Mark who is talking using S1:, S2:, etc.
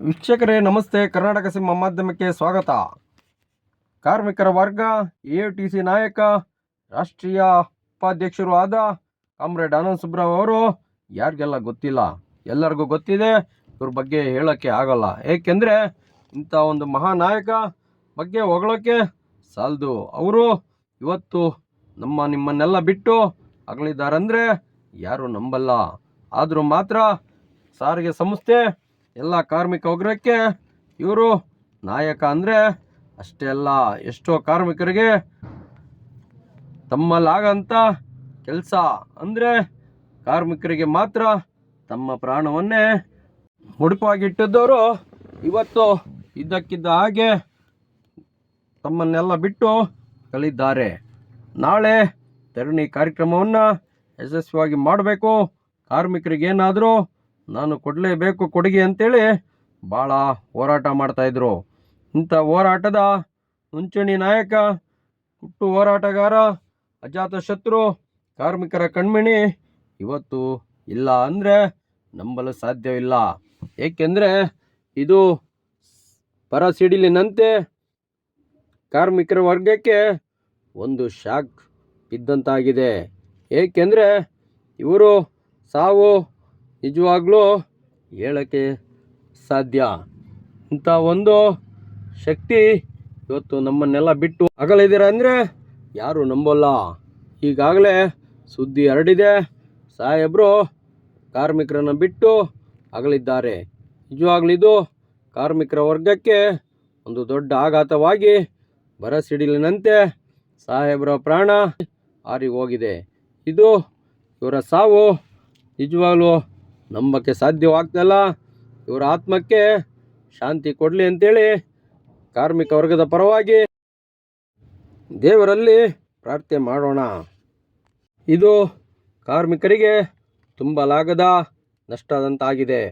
S1: ವೀಕ್ಷಕರೇ ನಮಸ್ತೆ. ಕರ್ನಾಟಕ ಸಿಂಹ ಮಾಧ್ಯಮಕ್ಕೆ ಸ್ವಾಗತ. ಕಾರ್ಮಿಕರ ವರ್ಗ ಎಐಟಿಸಿ ನಾಯಕ ರಾಷ್ಟ್ರೀಯ ಉಪಾಧ್ಯಕ್ಷರು ಆದ ಕಾಮ್ರೇಡ್ ಆನಂದ್ ಸುಬ್ರಾವ್ ಅವರು ಯಾರಿಗೆಲ್ಲ ಗೊತ್ತಿಲ್ಲ, ಎಲ್ಲರಿಗೂ ಗೊತ್ತಿದೆ. ಇವ್ರ ಬಗ್ಗೆ ಹೇಳೋಕ್ಕೆ ಆಗಲ್ಲ. ಏಕೆಂದರೆ ಇಂಥ ಒಂದು ಮಹಾನಾಯಕ ಬಗ್ಗೆ ಹೊಗಳೋಕ್ಕೆ ಸಾಲದು. ಅವರು ಇವತ್ತು ನಿಮ್ಮನ್ನೆಲ್ಲ ಬಿಟ್ಟು ಅಗಲಿದ್ದಾರಂದರೆ ಯಾರು ನಂಬಲ್ಲ. ಆದರೂ ಮಾತ್ರ ಸಾರಿಗೆ ಸಂಸ್ಥೆ ಎಲ್ಲ ಕಾರ್ಮಿಕ ವರ್ಗಕ್ಕೆ ಇವರು ನಾಯಕ ಅಂದರೆ ಅಷ್ಟೇ ಅಲ್ಲ, ಎಷ್ಟೋ ಕಾರ್ಮಿಕರಿಗೆ ತಮ್ಮಲ್ಲಾಗಂಥ ಕೆಲಸ ಅಂದರೆ ಕಾರ್ಮಿಕರಿಗೆ ಮಾತ್ರ ತಮ್ಮ ಪ್ರಾಣವನ್ನೇ ಮುಡುಪಾಗಿಟ್ಟಿದ್ದವರು ಇವತ್ತು ಇದ್ದಕ್ಕಿದ್ದ ಹಾಗೆ ತಮ್ಮನ್ನೆಲ್ಲ ಬಿಟ್ಟು ಕಲಿದ್ದಾರೆ. ನಾಳೆ ಧರಣಿ ಕಾರ್ಯಕ್ರಮವನ್ನು ಯಶಸ್ವಿಯಾಗಿ ಮಾಡಬೇಕು. ಕಾರ್ಮಿಕರಿಗೇನಾದರೂ ನಾನು ಕೊಡಲೇಬೇಕು ಕೊಡುಗೆ ಅಂತೇಳಿ ಭಾಳ ಹೋರಾಟ ಮಾಡ್ತಾಯಿದ್ರು. ಇಂಥ ಹೋರಾಟದ ಮುಂಚೂಣಿ ನಾಯಕ, ಹುಟ್ಟು ಹೋರಾಟಗಾರ, ಅಜಾತಶತ್ರು, ಕಾರ್ಮಿಕರ ಕಣ್ಮಣಿ ಇವತ್ತು ಇಲ್ಲ ಅಂದರೆ ನಂಬಲು ಸಾಧ್ಯವಿಲ್ಲ. ಏಕೆಂದರೆ ಇದು ಸಿಡಿಲಿನಂತೆ ಕಾರ್ಮಿಕರ ವರ್ಗಕ್ಕೆ ಒಂದು ಶಾಕ್ ಬಿದ್ದಂತಾಗಿದೆ. ಏಕೆಂದರೆ ಇವರು ಸಾವು ನಿಜವಾಗ್ಲೂ ಹೇಳೋಕ್ಕೆ ಸಾಧ್ಯ. ಇಂಥ ಒಂದು ಶಕ್ತಿ ಇವತ್ತು ನಮ್ಮನ್ನೆಲ್ಲ ಬಿಟ್ಟು ಅಗಲಿದ್ದೀರ ಅಂದರೆ ಯಾರು ನಂಬಲ್ಲ. ಈಗಾಗಲೇ ಸುದ್ದಿ ಹರಡಿದೆ, ಸಾಹೇಬರು ಕಾರ್ಮಿಕರನ್ನು ಬಿಟ್ಟು ಅಗಲಿದ್ದಾರೆ. ನಿಜವಾಗ್ಲೂ ಇದು ಕಾರ್ಮಿಕರ ವರ್ಗಕ್ಕೆ ಒಂದು ದೊಡ್ಡ ಆಘಾತವಾಗಿ ಸಿಡಿಲಿನಂತೆ ಸಾಹೇಬರ ಪ್ರಾಣ ಹಾರಿ ಹೋಗಿದೆ. ಇದು ಇವರ ಸಾವು ನಿಜವಾಗ್ಲೂ ನಂಬಕ್ಕೆ ಸಾಧ್ಯವಾಗ್ತಿಲ್ಲ. ಇವರ ಆತ್ಮಕ್ಕೆ ಶಾಂತಿ ಕೊಡಲಿ ಅಂತೇಳಿ ಕಾರ್ಮಿಕ ವರ್ಗದ ಪರವಾಗಿ ದೇವರಲ್ಲಿ ಪ್ರಾರ್ಥನೆ ಮಾಡೋಣ. ಇದು ಕಾರ್ಮಿಕರಿಗೆ ತುಂಬಲಾಗದ ನಷ್ಟದಂತಾಗಿದೆ.